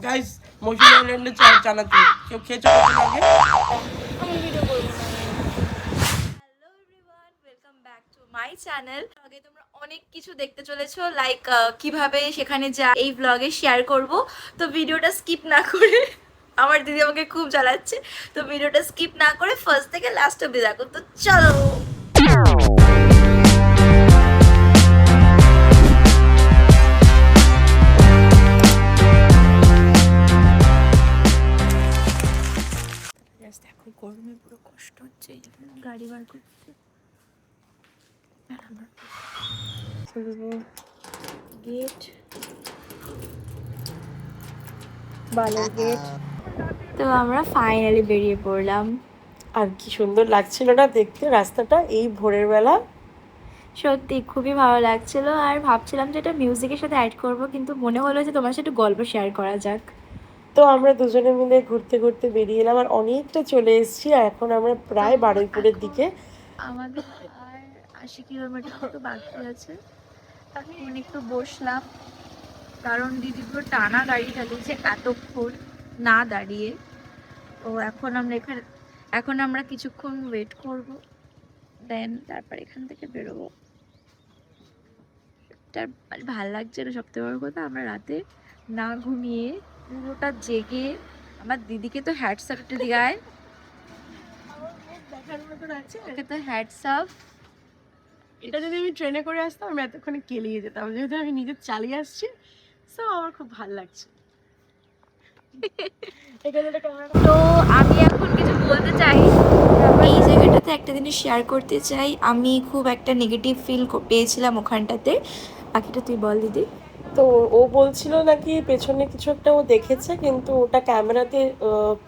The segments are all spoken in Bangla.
গাইস মৌসুমী আইল্যান্ডে চানাচুর কেউ খেয়েছো কখনো আগে? Hello everyone, welcome back to my channel. আগে তোমরা অনেক কিছু দেখতে চলেছো, লাইক কিভাবে সেখানে যা এই ব্লগে শেয়ার করব। তো ভিডিওটা স্কিপ না করে আমার দিদি আমাকে খুব জ্বালাচ্ছে, তো ভিডিওটা স্কিপ না করে ফার্স্ট থেকে লাস্ট অব্দি দেখো। তো চলো। দেখো গরমে পুরো কষ্ট হচ্ছে, গাড়ি বার করছে। গেট, বালের গেট। তো আমরা ফাইনালি বেরিয়ে পড়লাম। আর কি সুন্দর লাগছিল না দেখতে রাস্তাটা এই ভোরের বেলা। সত্যি খুবই ভালো লাগছিল, আর ভাবছিলাম যে এটা মিউজিকের সাথে অ্যাড করব, কিন্তু মনে হলো যে তোমার সাথে একটু গল্প শেয়ার করা যাক। তো আমরা দুজনে মিলে ঘুরতে ঘুরতে বেরিয়ে এলাম আর অনেকটা চলে এসেছি। আর এখন আমরা প্রায় বারুইপুরের দিকে। আমাদের আর 80 কিলোমিটার মতো বাকি আছে। এখন একটু বসলাম, কারণ দিদি পুরো টানা গাড়ি চালিয়েছে এতক্ষণ না দাঁড়িয়ে। তো এখন আমরা কিছুক্ষণ ওয়েট করব, দেন তারপর এখান থেকে বেরোবো। ভাল লাগছে না, সবথেকে বড় কথা আমরা রাতে না ঘুমিয়ে পুরোটা জেগে। আমার দিদিকে তো হ্যাটসঅ্যাপ দিগায়, দেখার মতন আছে। ওকে তো হ্যাটসঅ্যাপ। এটা যদি আমি ট্রেনে করে আসতাম আমি এতক্ষণে কেলিয়ে যেতাম, যেহেতু আমি নিজে চালিয়ে আসছি। সো আমার খুব ভালো লাগছে। তো আমি এখন কিছু বলতে চাই, এই জায়গাটাতে একটা জিনিস শেয়ার করতে চাই। আমি খুব একটা নেগেটিভ ফিল পেয়েছিলাম ওখানটাতে। বাকিটা তুই বল দিদি। তো ও বলছিল নাকি পেছনে কিছু একটা ও দেখেছে, কিন্তু ওটা ক্যামেরাতে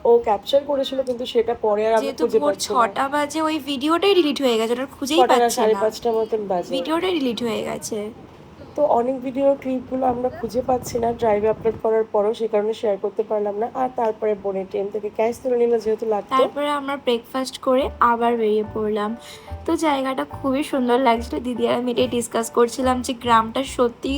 ও ক্যাপচার করেছিল, কিন্তু সেটা পরে আর আমি যেহেতু খুঁজে ভোর পাচ্ছি না। 6টা বাজে ওই ভিডিওটাই ডিলিট হয়ে গেছে, ওটা খুঁজেই 6টা না পাচ্ছি না। 5:30 মতন বাজে। ভিডিওটাই ডিলিট হয়ে গেছে। তো অনেক ভিডিও ক্লিপগুলো আমরা খুঁজে পাচ্ছি না ড্রাইভে আপলোড করার পরও, সে কারণে শেয়ার করতে পারলাম না। আর তারপরে বোনের ট্রেন থেকে ক্যাশ তুলে নিল যেহেতু লাগতো। তারপরে আমরা ব্রেকফাস্ট করে আবার বেরিয়ে পড়লাম। তো জায়গাটা খুবই সুন্দর লাগছিল। দিদি আর আমি এটাই ডিসকাস করছিলাম যে গ্রামটা সত্যি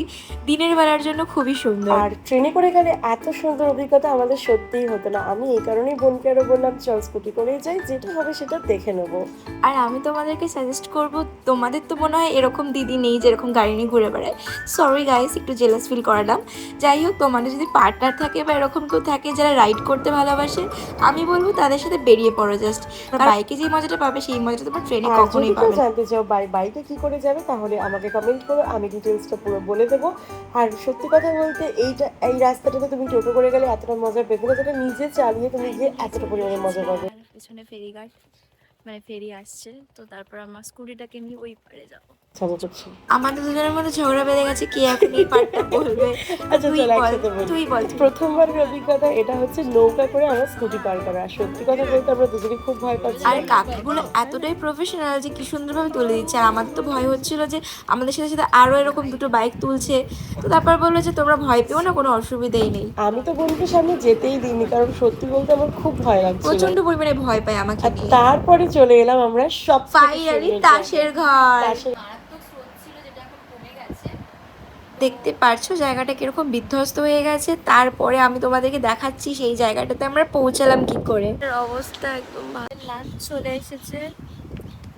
দিনের বেলার জন্য খুবই সুন্দর। আর ট্রেনে করে গেলে এত সুন্দর অভিজ্ঞতা আমাদের সত্যিই হতো না। আমি এই কারণেই বোনকে আরও বললাম চল স্কুটি করেই যাই, যেটা হবে সেটা দেখে নেবো। আর আমি তোমাদেরকে সাজেস্ট করব, তোমাদের তো মনে হয় এরকম দিদি নেই যেরকম গাড়ি নিয়ে ঘুরে বেড়ায়। সরি গাইস, একটু জেলাস ফিল করালাম। যাই হোক, তোমাদের যদি পার্টনার থাকে বা এরকম কেউ থাকে যারা রাইড করতে ভালোবাসে, আমি বলবো তাদের সাথে বেরিয়ে পড়ো। জাস্ট বাইকে যে মজাটা পাবে সেই মজাটা তোমার ট্রেনে কখনোই পাবে না। জানতে চাও বাইকে কি করে যাবে, তাহলে আমাকে কমেন্ট করো, আমি ডিটেলসটা পুরো বলে দেবো। আর সত্যি কথা বলতে এই রাস্তাটাতে তুমি টোটো করে গেলে এতটা মজা পেতে না, যেটা নিজে চালিয়ে তুমি গিয়ে এতটা পরিমাণে মজা পাবে। পেছনে ফেরিঘাট, মানে ফেরি আসছে, তো তারপর আমার স্কুটিটাকে নিয়ে ওই পারে যাবো। আমাদের দুজনের মধ্যে ঝগড়া বেঁধে গেছে কে এখন এই পার্টটা বলবে। আচ্ছা তুই চল বল, একসাথে বলি। তুই বল। প্রথমবারের অভিজ্ঞতা এটা হচ্ছে নৌকা করে আমার স্কুটি পার করা। আর সত্যি কথা বলতে আমরা দুজনেই খুব ভয় পাচ্ছি। আর কাকুগুলো এতটাই প্রফেশনাল যে কি সুন্দরভাবে তুলে দিচ্ছে। আর আমার তো ভয় হচ্ছিল যে আমাদের সাথে সাথে আরও এরকম দুটো বাইক তুলছে। তো তারপর বললো যে তোমরা ভয় পেও না, কোনো অসুবিধাই নেই। আমি তো বোনকে সামনে যেতেই দিইনি, কারণ সত্যি বলতে আমার খুব ভয় লাগছিল, প্রচন্ড পরিমাণে ভয় পায় আমাকে আর নিয়ে। তারপরে চলে এলাম আমরা সব ফাইনালি তাসের ঘর। দেখতে পারছো জায়গাটা কিরকম বিধ্বস্ত হয়ে গেছে। তারপরে আমি তোমাদেরকে দেখাচ্ছি সেই জায়গাটাতে আমরা পৌঁছালাম কি করে। অবস্থা একদম ভালো। লাঞ্চ চলে এসেছে,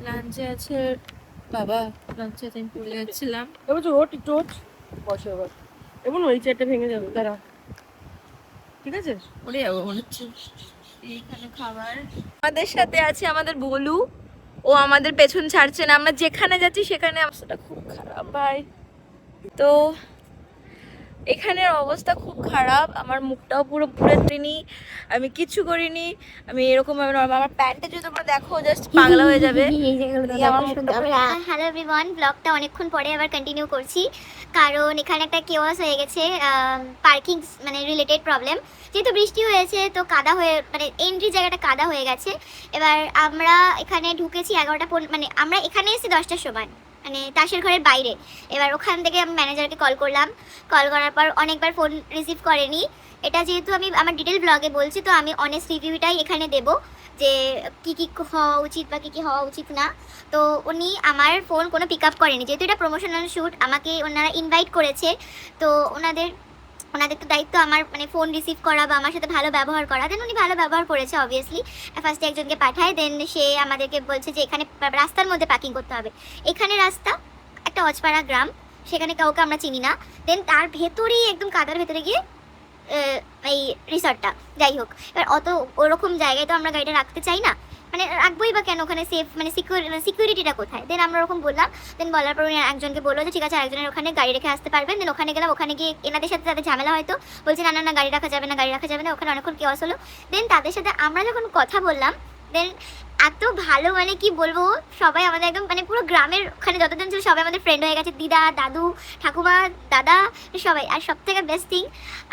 লাঞ্চে আছে বাবা, লাঞ্চে আমি ভুলে যাচ্ছিলাম। এবার রোড বসে এবার এমন ওই চেয়ারটা ভেঙে যাবে, দাঁড়া ঠিক আছে, ওরে যাবো মনে হচ্ছে। এইখানে খাবার, আমাদের সাথে আছে আমাদের বলু, ও আমাদের পেছন ছাড়ছে না। আমরা যেখানে যাচ্ছি সেখানে অবস্থাটা খুব খারাপ ভাই। তো এখানের অবস্থা খুব খারাপ, আমার মুখটাও পুরো পুরো ট্রেনি, আমি কিচ্ছু করিনি। আমি এরকম ভাবে নরমাল, আমার প্যান্টটা যদি তোমরা দেখো জাস্ট পাগলা হয়ে যাবে। হ্যালো এভরিওয়ান, ব্লগটা অনেকক্ষণ পরে আবার কন্টিনিউ করছি, কারণ এখানে একটা কেওয়াস হয়ে গেছে, পার্কিং মানে রিলেটেড প্রবলেম। যেহেতু বৃষ্টি হয়েছে তো কাদা হয়ে, মানে এন্ট্রি জায়গাটা কাদা হয়ে গেছে। এবার আমরা এখানে ঢুকেছি 11টা, মানে আমরা এখানে এসেছি 10টার সময়, মানে তাসের ঘরের বাইরে। এবার ওখান থেকে আমি ম্যানেজারকে কল করলাম, কল করার পর অনেকবার ফোন রিসিভ করেনি। এটা যেহেতু আমি আমার ডিটেল ব্লগে বলছি, তো আমি অনেস্ট রিভিউটাই এখানে দেবো যে কী কী হওয়া উচিত বা কী কী হওয়া উচিত না। তো উনি আমার ফোন কোনো পিক আপ করেনি, যেহেতু এটা প্রমোশনাল শ্যুট, আমাকে ওনারা ইনভাইট করেছে। তো ওনাদের ওনাদের তো দায়িত্ব আমার মানে ফোন রিসিভ করা বা আমার সাথে ভালো ব্যবহার করা। দেন উনি ভালো ব্যবহার করেছে অবভিয়াসলি। ফার্স্টে একজনকে পাঠায়, দেন সে আমাদেরকে বলছে যে এখানে রাস্তার মধ্যে পার্কিং করতে হবে। এখানে রাস্তা একটা অজপাড়া গ্রাম, সেখানে কাউকে আমরা চিনি না। দেন তার ভেতরেই একদম কাদার ভেতরে গিয়ে এই রিসর্টটা। যাই হোক, এবার অত ওরকম জায়গায় তো আমরা গাড়িটা রাখতে চাই না, মানে রাখবোই বা কেন, ওখানে সেফ মানে সিকিউরিটিটা কোথায়। দেন আমরা ওরকম বললাম, দেন বলার পর উনি একজনকে বললো যে ঠিক আছে আরেকজনের ওখানে গাড়ি রেখে আসতে পারবেন। দেন ওখানে গেলাম, ওখানে গিয়ে এনাদের সাথে তাদের ঝামেলা হয়তো, বলছে না না না গাড়ি রাখা যাবে না, গাড়ি রাখা যাবে না। ওখানে অনেকক্ষণ কেওয়াস হলো। দেন তাদের সাথে আমরা যখন কথা বললাম, দেন এত ভালো মানে কি বলবো, সবাই আমাদের একদম মানে পুরো গ্রামের ওখানে যতজন ছিল সবাই আমাদের ফ্রেন্ড হয়ে গেছে, দিদা দাদু ঠাকুমা দাদা সবাই। আর সব থেকে বেস্ট থিং,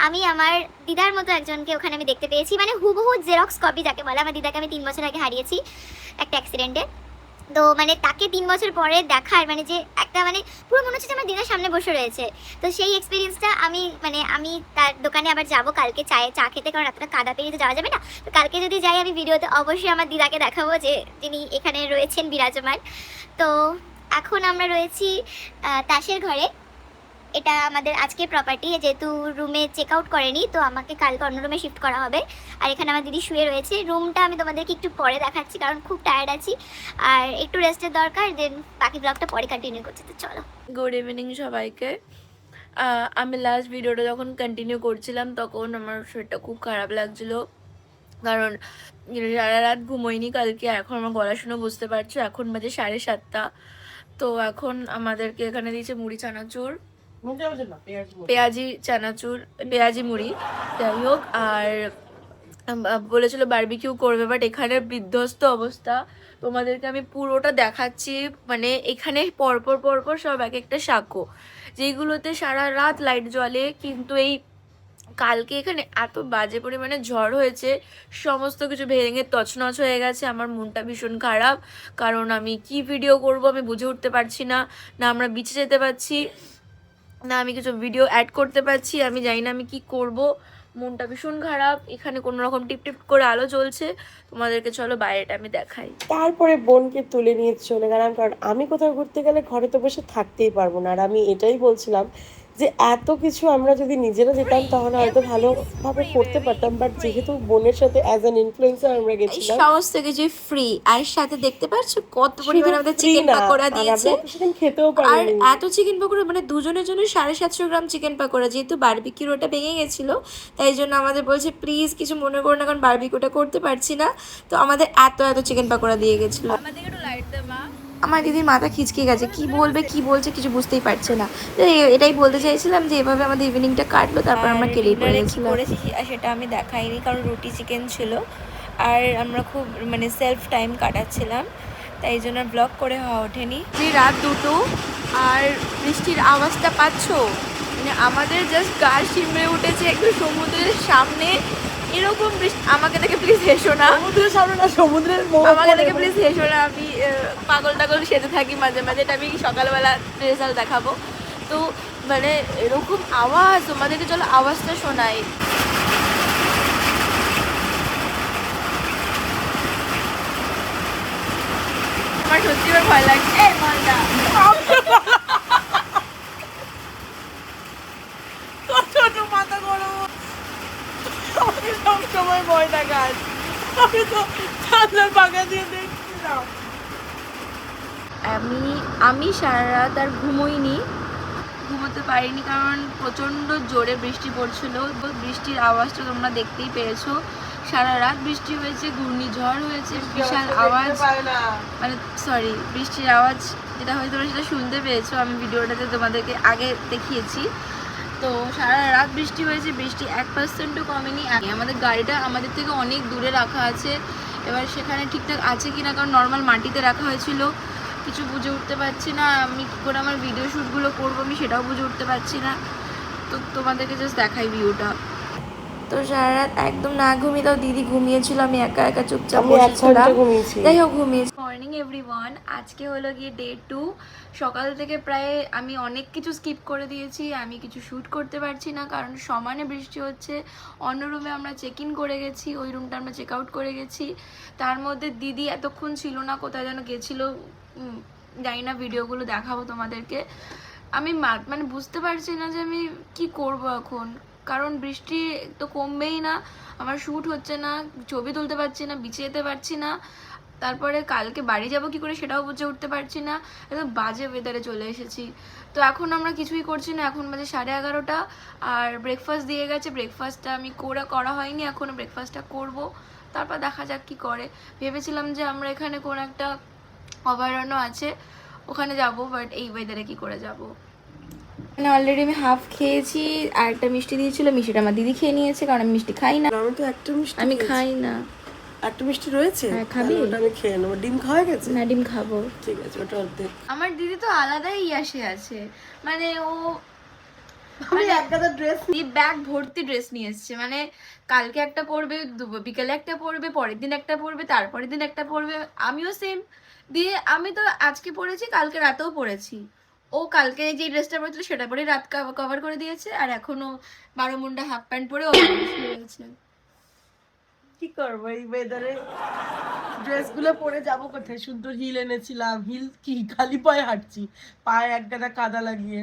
আমি আমার দিদার মতো একজনকে ওখানে আমি দেখতে পেয়েছি, মানে হুবহু জেরক্স কপি যাকে বলে। আমার দিদাকে আমি 3 বছর আগে হারিয়েছি একটা অ্যাক্সিডেন্টে। তো মানে তাকে 3 বছর পরে দেখার মানে যে একটা মানে পুরো মনে হচ্ছে যে আমার দিদার সামনে বসে রয়েছে। তো সেই এক্সপিরিয়েন্সটা আমি তার দোকানে আবার যাব কালকে চা খেতে, কারণ এতটা কাদা পেরিয়ে তো যাওয়া যাবে না। তো কালকে যদি যাই আমি ভিডিওতে অবশ্যই আমার দিদাকে দেখাবো যে যিনি এখানে রয়েছেন বিরাজমান। তো এখন আমরা রয়েছি তাসের ঘরে। এটা আমাদের আজকের প্রপার্টি, যেহেতু রুমে চেক আউট করেনি তো আমাকে কালকে অন্য রুমে শিফট করা হবে। আর এখানে আমার দিদি শুয়ে রয়েছে। রুমটা আমি তোমাদেরকে একটু পরে দেখাচ্ছি, কারণ খুব টায়ার্ড আছি আর একটু রেস্টের দরকার। দেন বাকি ব্লগটা পরে কন্টিনিউ করছি, তো চলো। গুড ইভিনিং সবাইকে। আমি লাস্ট ভিডিওটা যখন কন্টিনিউ করছিলাম তখন আমার শরীরটা খুব খারাপ লাগছিলো, কারণ সারা রাত ঘুমোইনি কালকে। এখন আমার গলা শুনে বুঝতে পারছো, এখন বাজে 7:30। তো এখন আমাদেরকে এখানে দিয়েছে মুড়ি চানাচুর, পেঁয়াজি চানাচুর, পেঁয়াজি মুড়ি যাই হোক। আর বলেছিল বারবিকিউ করবে, বাট এখানে বিধ্বস্ত অবস্থা। তোমাদেরকে আমি পুরোটা দেখাচ্ছি, মানে এখানে পরপর পরপর সব এক একটা সাঁকো, যেগুলোতে সারা রাত লাইট জ্বলে। কিন্তু এই কালকে এখানে এত বাজে পরিমাণে ঝড় হয়েছে, সমস্ত কিছু ভেঙে তছনছ হয়ে গেছে। আমার মনটা ভীষণ খারাপ, কারণ আমি কি ভিডিও করব আমি বুঝে উঠতে পারছি না। না আমরা বিচে যেতে পারছি, না আমি কিছু ভিডিও অ্যাড করতে পারছি, আমি জানি না আমি কি করব। মনটা ভীষণ খারাপ। এখানে কোনো রকম টিপ টিপ করে আলো জ্বলছে, তোমাদেরকে চলো বাইরেটা আমি দেখাই। তারপরে বোনকে তুলে নিয়ে চলে গেলাম, কারণ আমি কোথাও ঘুরতে গেলে ঘরে তো বসে থাকতেই পারবো না। আর আমি এটাই বলছিলাম যে এত কিছু আমরা যদি নিজেরা যেতাম তাহলে হয়তো ভালোভাবে করতে পারতাম, বাট যেহেতু বোনের সাথে অ্যাজ অ্যান ইনফ্লুয়েন্সার আমরা গেছিলাম, সমস্ত কিছু ফ্রি। আর সাথে দেখতে পাচ্ছ কত পরিমাণে আমাদের চিকেন পাকোড়া দিয়েছে। খেতেও আর পারিনি। এত চিকেন পাকোড়া, মানে দুজনের জন্য 750 গ্রাম চিকেন পাকোড়া। যেহেতু বারবিকিউর ওটা ভেঙে গেছিলো, তাই জন্য আমাদের বলছে প্লিজ কিছু মনে করো না, কারণ বারবিকিউটা করতে পারছি না। তো আমাদের এত চিকেন পাকোড়া দিয়ে গেছিলো। আমার দিদির মাথা খিচকে গেছে, কি বলবে কি বলছে কিছু বুঝতেই পারছে না। তো এটাই বলতে চাইছিলাম যে এভাবে আমাদের ইভিনিংটা কাটলো, তারপর আমরা কেলি পড়ে গেছিলাম। সেটা আমি দেখাইনি, কারণ রুটি চিকেন ছিল আর আমরা খুব মানে সেলফ টাইম কাটাচ্ছিলাম, তাই জন্য ব্লগ করে হওয়া ওঠেনি। যে রাত 2 আর বৃষ্টির আওয়াজটা পাচ্ছো, মানে আমাদের জাস্ট গা শিমড়ে উঠেছে একটু সমুদ্রের সামনে। এরকম বৃষ্টি, আমাকে দেখে প্লিজ হেসো না, সমুদ্রের সামনে না, সমুদ্রের আমাকে দেখে প্লিজ হেসো না। আমি পাগল টাগল সেজে থাকি মাঝে মাঝে, এটা আমি সকালবেলা রেজাল্ট দেখাবো। তো মানে এরকম আওয়াজ, তোমাদেরকে চলো আওয়াজটা শোনাই। আমার সত্যি ভয় লাগছে। এই মলটা ছোট মাথা গরম, আমি সবসময় ভয়টা গাছ, আমি তো ঠান্ডার পাকা দিয়ে দেখছিলাম। আমি সারা রাত আর ঘুমোতে পারিনি, কারণ প্রচণ্ড জোরে বৃষ্টি পড়ছিল। বৃষ্টির আওয়াজটা তোমরা দেখতেই পেয়েছো। সারা রাত বৃষ্টি হয়েছে, ঘূর্ণিঝড় হয়েছে, বিশাল আওয়াজ, মানে সরি বৃষ্টির আওয়াজ যেটা হয়েছে তোমরা সেটা শুনতে পেয়েছো। আমি ভিডিওটাতে তোমাদেরকে আগে দেখিয়েছি। তো সারা রাত বৃষ্টি হয়েছে, বৃষ্টি 1%ও কমেনি। আমাদের গাড়িটা আমাদের থেকে অনেক দূরে রাখা আছে, এবার সেখানে ঠিকঠাক আছে কিনা, কারণ নর্মাল মাটিতে রাখা হয়েছিল। কিছু বুঝে উঠতে পারছি না, আমি কী করে আমার ভিডিও শ্যুটগুলো করবো আমি সেটাও বুঝে উঠতে পারছি না। তো তোমাদেরকে জাস্ট দেখাই ভিউটা। তো সারা রাত একদম না ঘুমিয়ে, তাও দিদি ঘুমিয়েছিল, আমি একা একা চুপচাপ বসেছিলাম। যাই হোক ঘুমিয়েছি। মর্নিং এভরিওয়ান, আজকে হলো গিয়ে ডে 2। সকাল থেকে প্রায় আমি অনেক কিছু স্কিপ করে দিয়েছি, আমি কিছু শ্যুট করতে পারছি না, কারণ সমানে বৃষ্টি হচ্ছে। অন্য রুমে আমরা চেক ইন করে গেছি, ওই রুমটা আমরা চেক আউট করে গেছি। তার মধ্যে দিদি এতক্ষণ ছিল না, কোথায় যেন গেছিলো, জানি না, ভিডিওগুলো দেখাবো তোমাদেরকে। আমি মানে বুঝতে পারছি না যে আমি কি করব এখন, কারণ বৃষ্টি তো কমবেই না, আমার শ্যুট হচ্ছে না, ছবি তুলতে পারছি না, বিচে যেতে পারছি না, তারপরে কালকে বাড়ি যাব কি করে সেটাও বুঝে উঠতে পারছি না, একদম বাজে ওয়েদারে চলে এসেছি। তো এখন আমরা কিছুই করছি না, এখন বাজে 11:30 আর ব্রেকফাস্ট দিয়ে গেছে, ব্রেকফাস্টটা আমি করা হয়নি, এখনও ব্রেকফাস্টটা করব, তারপর দেখা যাক কি করে। ভেবেছিলাম যে আমরা এখানে কোন একটা অভয়ারণ্য আছে ওখানে যাব, বাট এই ওয়েদারে কি করে যাব। মানে অলরেডি আমি হাফ খেয়েছি, আর একটা মিষ্টি দিয়েছিল, মিষ্টিটা আমার দিদি খেয়ে নিয়েছে কারণ আমি মিষ্টি খাই না। আমি তো একটা মিষ্টি আমি খেয়েছি। খাই না। একটা মিষ্টি রয়েছে, হ্যাঁ, খাবি? তাহলে ওটা আমি খেয়ে নেবো। ডিম খাওয়া গেছে? না, ডিম খাবো। ঠিক আছে, ওটা অর্ধেক। আমার দিদি তো আলাদাই ইয়াসে আছে, মানে ও আমি এক গাদা ড্রেস ব্যাগ ভর্তি ড্রেস নিয়ে এসছে, মানে কালকে একটা পরবে, বিকেলে একটা পরবে, পরের দিন একটা পরবে, তারপরের দিন একটা পরবে, আমিও সেম। দিয়ে আমি তো আজকে পরেছি, কালকে রাতেও পরেছি। ও কালকে যে ড্রেসটা পরেছিল সেটা পরে রাত কভার করে দিয়েছে, আর এখনো 12 মুন্ডা হাফ প্যান্ট পরে ও শুয়ে আছে। কি করবো এই ওয়েদারে? ড্রেসগুলো পরে যাবো কোথায়? সুন্দর হিল এনেছিলাম, হিল কি খালি পায়ে হাঁটছি, পায়ে এক গাদা কাদা লাগিয়ে।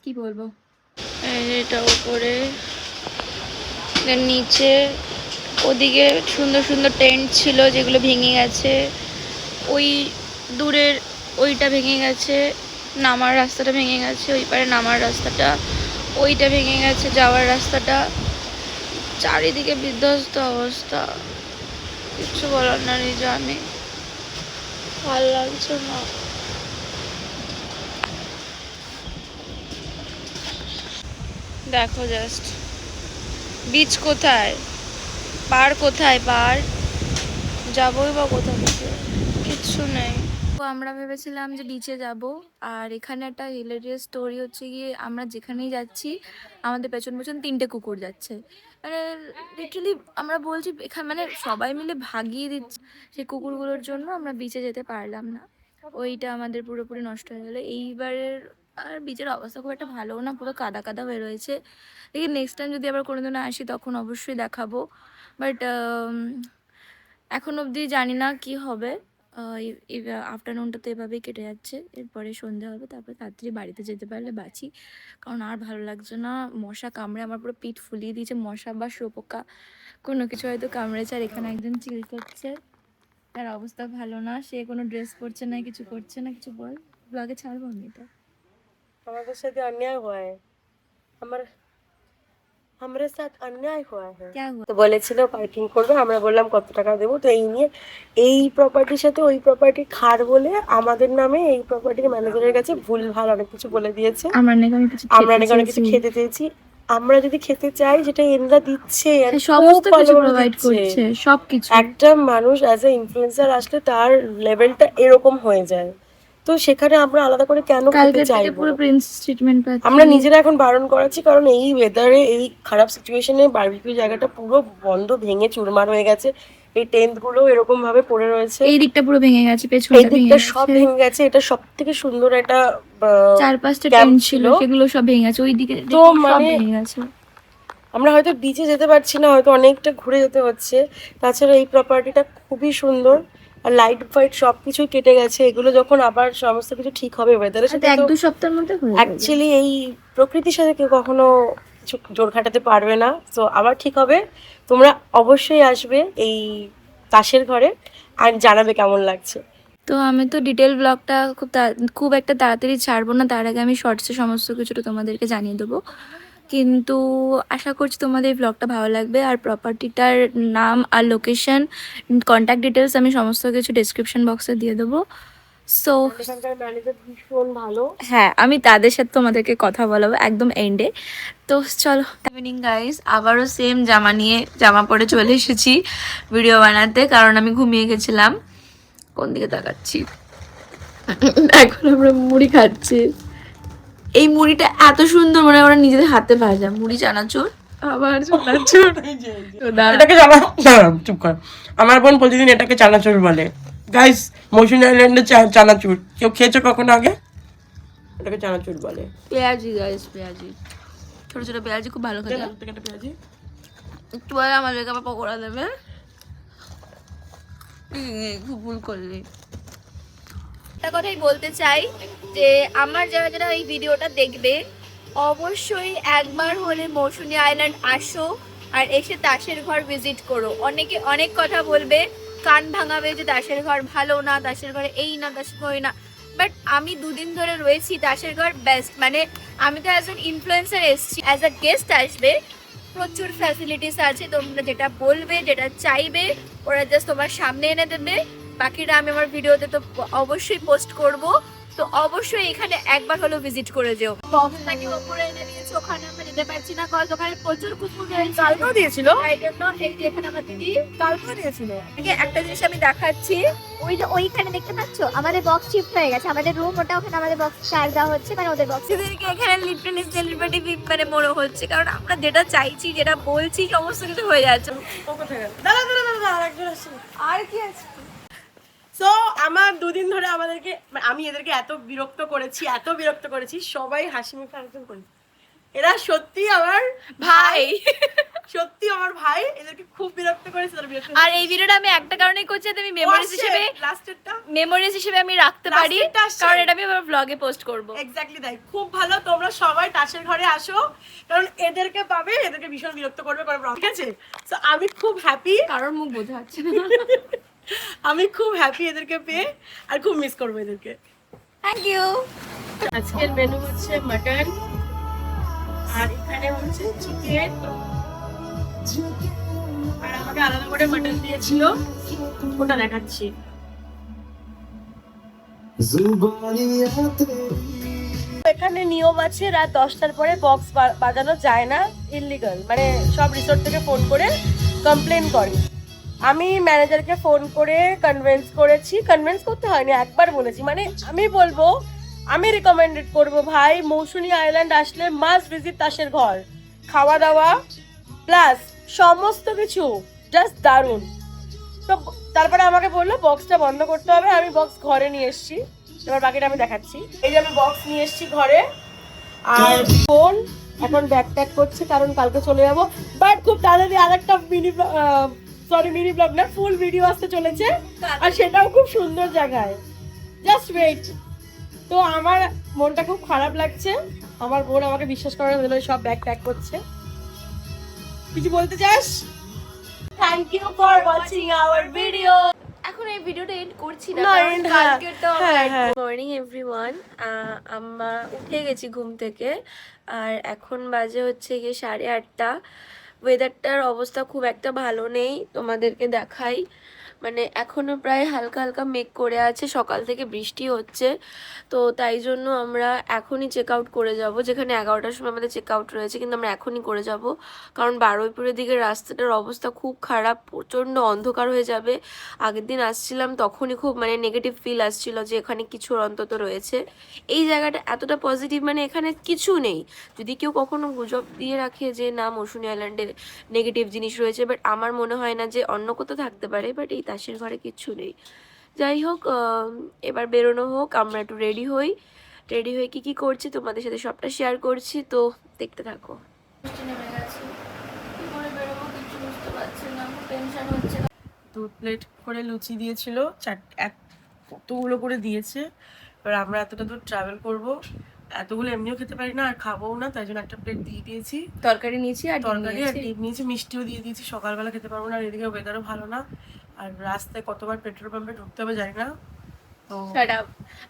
কি বলবো, এটা উপরে, নিচে ওদিকে সুন্দর সুন্দর টেন্ট ছিল যেগুলো ভেঙে গেছে, ওই দূরের ওইটা ভেঙে গেছে, নামার রাস্তাটা ভেঙে গেছে, ওই পারে নামার রাস্তাটা, ওইটা ভেঙে গেছে, যাওয়ার রাস্তাটা, চারিদিকে বিধ্বস্ত অবস্থা, কিচ্ছু বলার না, নিজে আমি ভালো লাগছে না। দেখো জাস্ট বিচ কোথায়, পার কোথায়, পার যাবোই বা কোথা থেকে, কিচ্ছু নেই। তো আমরা ভেবেছিলাম যে বিচে যাব, আর এখানে একটা হিলেরিয়াস স্টোরি হচ্ছে গিয়ে আমরা যেখানেই যাচ্ছি আমাদের পেছন পেছন 3টে কুকুর যাচ্ছে, মানে লিটারালি আমরা বলছি এখানে মানে সবাই মিলে ভাগিয়ে দিচ্ছে, সেই কুকুরগুলোর জন্য আমরা বিচে যেতে পারলাম না, ওইটা আমাদের পুরোপুরি নষ্ট হয়ে গেলো এইবারের। আর বিচের অবস্থা খুব একটা ভালো না, পুরো কাদা কাদা হয়ে রয়েছে। দেখি নেক্সট টাইম যদি আবার কোনোদিনও আসি তখন অবশ্যই দেখাবো, বাট এখন অবধি জানি না কি হবে। আফটারনুনটা তো এভাবেই কেটে যাচ্ছে, এরপরে সন্ধে হবে, তারপরে তাড়াতাড়ি বাড়িতে যেতে পারলে বাঁচি, কারণ আর ভালো লাগছে না। মশা কামড়ে আমার পুরো পিঠ ফুলিয়ে দিয়েছে, মশা বা শুঁয়োপোকা কোনো কিছু হয়তো কামড়েছে। আর এখানে একজন চিল করছে, তার অবস্থা ভালো না, সে কোনো ড্রেস পরছে না, কিছু করছে না। কিছু বল, ব্লগে ছাড়বো আমি এটা। আমাদের সাথে অন্যায় হয়, আমাদের সাথে অন্যায় হয়। क्या हुआ? তো বলেছিল পার্কিং করবে, আমরা বললাম কত টাকা দেবো। তো এই নিয়ে এই প্রপার্টির সাথে ওই প্রপার্টি খার বলে আমাদের নামে এই প্রপার্টির ম্যানেজারের কাছে ভুলভাল অনেক কিছু বলে দিয়েছে। আমরা নাকি অনেক কিছু খেতে চেয়েছি, আমরা যদি খেতে চাই যেটা এনরা দিচ্ছে আর সমস্ত খুব কিছু ভালোভাবে প্রোভাইড দিচ্ছে। করছে, সবকিছু। একটা মানুষ অ্যাজ এ ইনফ্লুয়েন্সার আসলে তার লেভেলটা এরকম হয়ে যায়, তো সেখানে আমরা আলাদা করে কেন খেতে কালকে থেকে চাইবো? পুরো প্রিন্স ট্রিটমেন্ট পাচ্ছি আমরা নিজেরা এখন বারণ করাচ্ছি, কারণ এই ওয়েদারে এই খারাপ সিচুয়েশনে বারবিকিউ জায়গাটা পুরো বন্ধ, ভেঙে চুরমার হয়ে গেছে, এই টেন্ট গুলো এরকম ভাবে পড়ে রয়েছে, এই দিকটা পুরো ভেঙে গেছে, এই পেছনটা ভেঙে দিকটা গেছে, সব ভেঙে গেছে। এটা সব থেকে সুন্দর একটা 4-5টা ক্যাম্প টেন্ট ছিল, সেগুলো সব ভেঙে গেছে, ওই দিকে তো সব মানে ভেঙে গেছে। আমরা হয়তো বিচে যেতে পারছি না, হয়তো অনেকটা ঘুরে যেতে হচ্ছে। তাছাড়া এই প্রপার্টিটা খুবই সুন্দর, আর লাইট ফাইট সবকিছু কেটে গেছে। এগুলো যখন আবার সমস্ত কিছু ঠিক হবে ওয়েদারের সাথে, 1-2 সপ্তাহের মধ্যে হয়ে যাবে। অ্যাকচুয়ালি এই প্রকৃতির সাথে কেউ কখনো কিছু জোর খাটাতে পারবে না। তো আবার ঠিক হবে, তোমরা অবশ্যই আসবে এই তাসের ঘরে আর জানাবে কেমন লাগছে। তো আমি তো ডিটেল ব্লগটা খুব একটা তাড়াতাড়ি ছাড়বো না, তার আগে আমি শর্টসে সমস্ত কিছুটা তোমাদেরকে জানিয়ে দেবো, কিন্তু আশা করছি তোমাদের এই ব্লগটা ভালো লাগবে। আর প্রপার্টিটার নাম আর লোকেশন, কন্ট্যাক্ট ডিটেলস আমি সমস্ত কিছু ডেসক্রিপশন বক্সে দিয়ে দেবো। সো এখানকার ম্যানেজার ভীষণ ভালো। হ্যাঁ, আমি তাদের সাথে তোমাদেরকে কথা বলাবো একদম এন্ডে। তো চলো, ইভিনিং গাইস, আবারও সেম জামা পরে চলে এসেছি ভিডিও বানাতে, কারণ আমি ঘুমিয়ে গেছিলাম। কোন দিকে তাকাচ্ছি? এখন আমরা মুড়ি খাচ্ছি। এই মুড়িটা এত সুন্দর, মানে ওরা নিজেদের হাতে ভাজা মুড়ি, চানাচুর, আবার চানাচুর। এটাকে চুপ কর, আমার বোন প্রতিদিন এটাকে চানাচুর বলে। গাইস, মৌসুমী আইল্যান্ডের চানাচুর কেউ খেয়েছো কখনো আগে? এটাকে চানাচুর বলে। পেঁয়াজি গাইস, পেঁয়াজি, ছোট ছোট পেঁয়াজি, খুব ভালো খেতে। পেঁয়াজি একটু আর আমাদেরকে আবার পকোড়া দেবে, খুব ভুল করলি। একটা কথাই বলতে চাই যে আমার যারা যারা এই ভিডিওটা দেখবে অবশ্যই একবার হলে মৌসুমী আইল্যান্ড আসো আর এসে তাসের ঘর ভিজিট করো। অনেকে অনেক কথা বলবে, কান ভাঙাবে যে তাসের ঘর ভালো না, তাসের ঘরে এই না, তাসের ঘরে না, বাট আমি 2 দিন ধরে রয়েছি, তাসের ঘর বেস্ট। মানে আমি তো অ্যাজ অ্যান ইনফ্লুয়েন্সার এসেছি, অ্যাজ আ গেস্ট আসবে, প্রচুর ফ্যাসিলিটিস আছে, তোমরা যেটা বলবে যেটা চাইবে ওরা জাস্ট তোমার সামনে এনে দেবে। বাকিটা আমি আমার ভিডিওতে তো অবশ্যই পোস্ট করব, তো অবশ্যই এখানে একবার হলো ভিজিট করে যেও। বক্সটাকে উপরে এনে দিয়েছে, ওখানে আমরা যেতে পারছি না কজ ওখানে প্রচুর কুকুর রয়েছে। কালকেও দিয়েছিল, I don't know, এই যে এখানে আমার দিদি কালকেও দিয়েছিল। একটা জিনিস আমি দেখাচ্ছি, ওই যে ওইখানে দেখতে পাচ্ছ আমাদের বক্স শিফট হয়ে গেছে, আমাদের রুম ওটা, ওখানে আমাদের বক্স চার্জ দেওয়া হচ্ছে, মানে ওদের বক্স। দিদিকে এখানে লিটারালি সেলিব্রিটি মানে মনে হচ্ছে, কারণ আমরা যেটা চাইছি যেটা বলছি সমস্ত কিছু হয়ে যাচ্ছে। ও কোথায় গেল? দাঁড়া দাঁড়া দাঁড়া, আরেকজন আসছে। আর কি আছে? সো আমার 2 দিন ধরে আমাদেরকে, আমি এদেরকে এত বিরক্ত করেছি, সবাই হাসি মুখে আলোচনা করি। এরা সত্যি আমার ভাই সত্যি আমার ভাই, এদেরকে খুব বিরক্ত করেছে। আর এই ভিডিওটা আমি একটা কারণেই করছি, যাতে আমি মেমোরিজ হিসেবে আমি রাখতে পারি, লাস্টেরটা আসছে। কারণ এটা আমি আমার ব্লগে পোস্ট করব। এক্স্যাক্টলি তাই। খুব ভালো, তোমরা সবাই তাসের ঘরে আসো, কারণ এদেরকে পাবে, এদেরকে ভীষণ বিরক্ত করবে, ঠিক আছে? সো আমি খুব হ্যাপি, কারোর মুখ বোঝা যাচ্ছে না। আমি খুব হ্যাপি এদেরকে পেয়ে, আর খুব মিস করবো এদেরকে। Thank you. আজকের মেনু হচ্ছে মাটন, আর এখানে হচ্ছে চিকেন, আর আমাকে আলাদা করে মাটন দিয়েছিল, ওটা দেখাচ্ছি। এখানে নিয়ম আছে, রাত 10টার পরে বক্স বাজানো যায় না, ইললিগাল। মানে সব রিসোর্ট থেকে ফোন করে কমপ্লেন করে। আমি ম্যানেজারকে ফোন করে কনভিন্স করতে হয়নি, একবার বলেছি। মানে আমি বলবো, আমি রিকমেন্ডেড করবো, ভাই মৌসুমী আইল্যান্ড আসলে মাস্ট ভিজিট তাসের ঘর। খাওয়া দাওয়া প্লাস সমস্ত কিছু জাস্ট দারুণ। তো তারপরে আমাকে বললো বক্সটা বন্ধ করতে হবে, আমি বক্স ঘরে নিয়ে এসেছি, এবার বাকিটা আমি দেখাচ্ছি। এই যে আমি বক্স নিয়ে এসেছি ঘরে, আর ফোন এখন ব্যাক ট্যাক করছে, কারণ কালকে চলে যাবো। বাট খুব তাড়াতাড়ি আরেকটা মিনি ব্লগ না, ফুল ভিডিও আসতে চলেছে, আর সেটাও খুব সুন্দর জায়গায়, জাস্ট ওয়েট। তো আমার মনটা খুব খারাপ লাগছে, আমার বোন আমাকে বিশ্বাস করার জন্য সব ব্যাগ প্যাক করছে। কিছু বলতে চাস? Thank you for watching our video. এখন এই ভিডিওটা এন্ড করছি না, না, কারণ end, কালকে তো হ্যাঁ। Morning everyone. আমরা উঠে গেছি ঘুম থেকে, আর এখন বাজে হচ্ছে গিয়ে 8:30। ওয়েদারটার অবস্থা খুব একটা ভালো নেই, তোমাদেরকে দেখাই। মানে এখনো প্রায় হালকা হালকা মেঘ করে আছে, সকাল থেকে বৃষ্টি হচ্ছে। তো তাই জন্য আমরা এখনই চেক আউট করে যাব, যেখানে 11টার সময় আমাদের চেক আউট রয়েছে, কিন্তু আমরা এখনই করে যাব, কারণ বারুইপুরের দিকে রাস্তাটার অবস্থা খুব খারাপ, প্রচণ্ড অন্ধকার হয়ে যাবে। আগের দিন আসছিলাম তখনই খুব মানে নেগেটিভ ফিল আসছিল যে এখানে কিছু অন্তত রয়েছে। এই জায়গাটা এতটা পজিটিভ, মানে এখানে কিছু নেই। যদি কেউ কখনো গুজব দিয়ে রাখে যে না মৌসুমী আইল্যান্ডে নেগেটিভ জিনিস রয়েছে, বাট আমার মনে হয় না যে অন্য কোথাও থাকতে পারে, বাট এই তাসের ঘরে কিচ্ছু নেই। যাই হোক, এবার বেরোনো হোক, আমরা একটু রেডি হয়ে কি করছি তোমাদের সাথে সবটা শেয়ার করছি, তো দেখতে থাকো। দু প্লেট করে লুচি দিয়েছিল, কতগুলো করে দিয়েছে। এবার আমরা এতটা দূর ট্রাভেল করব, এতগুলো এমনিও খেতে পারি না, আর খাবোও না, তাই জন্য একটা প্লেট দিয়ে দিয়েছি। তরকারি নিয়েছি আর ডিম নিয়েছি, মিষ্টিও দিয়ে দিয়েছি। সকালবেলা খেতে পারবো না, আর এদিকে ওয়েদারও ভালো না, আর রাস্তায় কতবার পেট্রোল পাম্পে ঢুকতে হবে জানি না। তো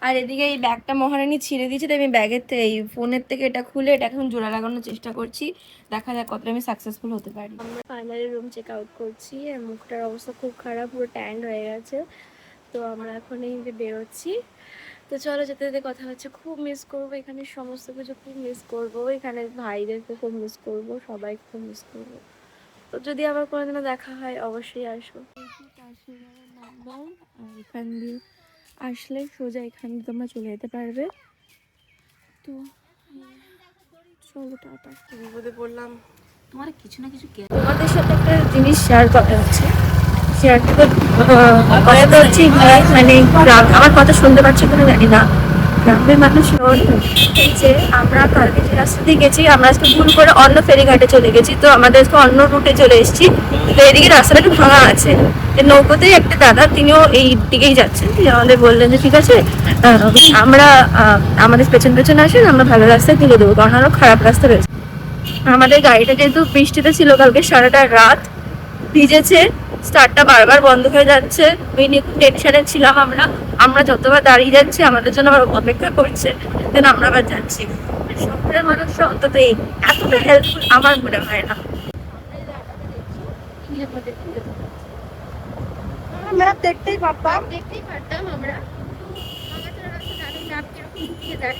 আর এদিকে এই ব্যাগটা মহারানী ছিঁড়ে দিয়েছে, তাই আমি ব্যাগের থেকে এই ফোনের থেকে এটা খুলে এটা এখন জোড়া লাগানোর চেষ্টা করছি, দেখা যাক কতটা আমি সাকসেসফুল হতে পারি। আমরা ফাইনালি রুম চেক আউট করছি, আর মুখটার অবস্থা খুব খারাপ, পুরো ট্যান্ড হয়ে গেছে। তো আমরা এখন এই যে বেরোচ্ছি, তো চলো যেতে যেতে কথা হচ্ছে। খুব মিস করবো এখানে সমস্ত কিছু, খুব মিস করবো এখানে ভাইদেরকে, খুব মিস করবো সবাই, খুব মিস করবো। তো যদি আবার কোনোদিনও দেখা হয় অবশ্যই আসবো। আর এখান দিয়ে আসলে সোজা এখান দিয়ে তোমরা চলে যেতে পারবে। তো চলো টাটা। বিপদে পড়লাম, তোমার কিছু না কিছু তোমাদের সাথে একটা জিনিস শেয়ার করা হচ্ছে, শেয়ারটা তো হচ্ছে মানে আমার কথা শুনতে পাচ্ছি কিনা জানি না। গ্রামের মানুষ নয়। এই যে আমরা কালকে যে রাস্তা দিয়ে গেছি, আমরা আজকে ভুল করে অন্য ফেরিঘাটে চলে গেছি, তো আমাদের আজকে অন্য রুটে চলে এসেছি। তো এদিকে রাস্তাটা একটু ভাঙা আছে। নৌকোতেই একটা দাদা, তিনিও এই দিকেই যাচ্ছেন, তিনি আমাদের বললেন যে ঠিক আছে আমরা আমাদের পেছন পেছন আসেন, আমরা ভালো রাস্তায় তুলে দেবো, কারণ আরো খারাপ রাস্তা রয়েছে। আমাদের গাড়িটা যেহেতু বৃষ্টিতে ছিল কালকে সারাটা রাত, ভিজেছে, স্টার্টটা বারবার বন্ধ হয়ে যাচ্ছে, ওই নিয়ে খুব টেনশনে ছিলাম আমরা। আমরা যতবার দাঁড়িয়ে যাচ্ছি আমাদের জন্য আবার অপেক্ষা করছে, দেন আমরা আবার যাচ্ছি। শহরের মানুষ অন্তত এতটা হেল্পফুল আমার মনে হয় না। ম্যাপ দেখতেই পারতাম। দেখতেই পারতাম আমরা। আমার তো রাস্তা জানি না কিরকম ঢুকিয়ে দেয়,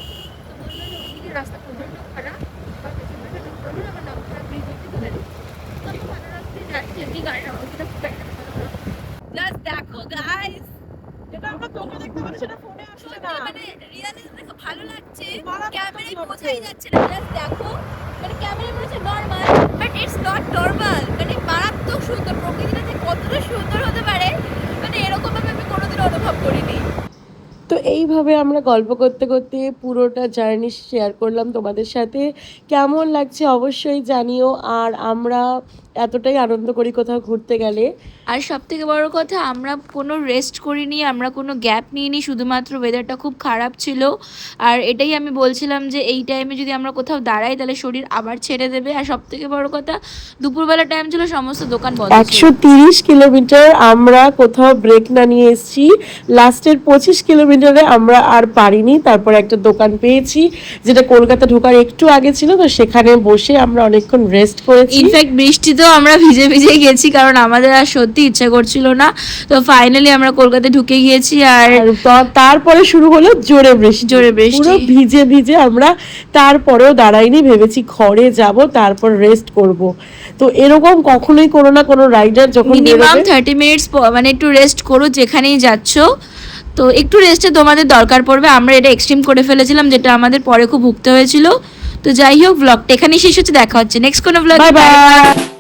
তো বললো যে ওইদিকে রাস্তা প্রচন্ড খারাপ, বা পেছন পেছন ঢুকতে হবে, আবার নামটা ব্রিজ অব্দি তুলে দিই। তো আমি ভালো রাস্তায় যাচ্ছি, এমনি গাড়ির অবস্থাটা খুব একটা ভালো না। Just দেখো গাইস, যেটা আমরা চোখে দেখতে পাচ্ছি সেটা ফোনে আসছে না। মানে রিয়েলিস্ট দেখো ভালো লাগছে, মারাত্মক ক্যামেরায় লাগছে। বোঝাই যাচ্ছে না। জাস্ট দেখো, মানে ক্যামেরায় মনে হচ্ছে normal, but it's not normal. মানে মারাত্মক সুন্দর, প্রকৃতিটা যে কতটা সুন্দর হতে পারে, মানে এরকম ভাবে আমি কোনোদিন অনুভব করিনি। তো এইভাবে আমরা গল্প করতে করতে পুরোটা জার্নি শেয়ার করলাম তোমাদের সাথে। কেমন লাগছে অবশ্যই জানিও। আর আমরা এতটাই আনন্দ করি কোথাও ঘুরতে গেলে। আর সব থেকে বড় কথা, আমরা কোনো রেস্ট করিনি, আমরা কোনো গ্যাপ নিইনি, শুধুমাত্র ওয়েদারটা খুব খারাপ ছিল। আর এটাই আমি বলছিলাম যে এই টাইমে যদি আমরা কোথাও দাঁড়াই তাহলে শরীর আবার ছেড়ে দেবে। আর সব থেকে বড় কথা, দুপুরবেলা টাইম ছিল, সমস্ত দোকান বন্ধ ছিল। 130 কিলোমিটার আমরা কোথাও ব্রেক না নিয়ে এসেছি। লাস্টের 25 কিলোমিটারে আমরা আর পারিনি, তারপর একটা দোকান পেয়েছি যেটা কলকাতা ঢোকার একটু আগে ছিল, তো সেখানে বসে আমরা অনেকক্ষণ রেস্ট করেছি। ইনফ্যাক্ট বৃষ্টিতেও আমরা ভিজে ভিজে গেছি, কারণ আমাদের আর সত্যি ইচ্ছা করছিল না। তো ফাইনালি আমরা কলকাতা ঢুকে গিয়েছি। আর তারপরে শুরু হলো জোরে বৃষ্টি। জোরে বৃষ্টি। পুরো ভিজে ভিজে আমরা তারপরেও দাঁড়াইনি, ভেবেছি ঘরে যাব তারপর রেস্ট করব। তো এরকম কখনোই কোনো না কোনো রাইডার যখন মিনিমাম বেরোবে 30 মিনিটস মানে একটু রেস্ট করো যেখানেই যাচ্ছ। তো একটু রেস্টে তোমাদের দরকার পড়বে। আমরা এটা এক্সট্রিম করে ফেলেছিলাম, যেটা আমাদের পরে খুব ভুগতে হয়েছিল। তো যাই হোক, ব্লগটা এখানেই শেষ হচ্ছে। দেখা হচ্ছে নেক্সট কোনো ব্লগে। Bye bye.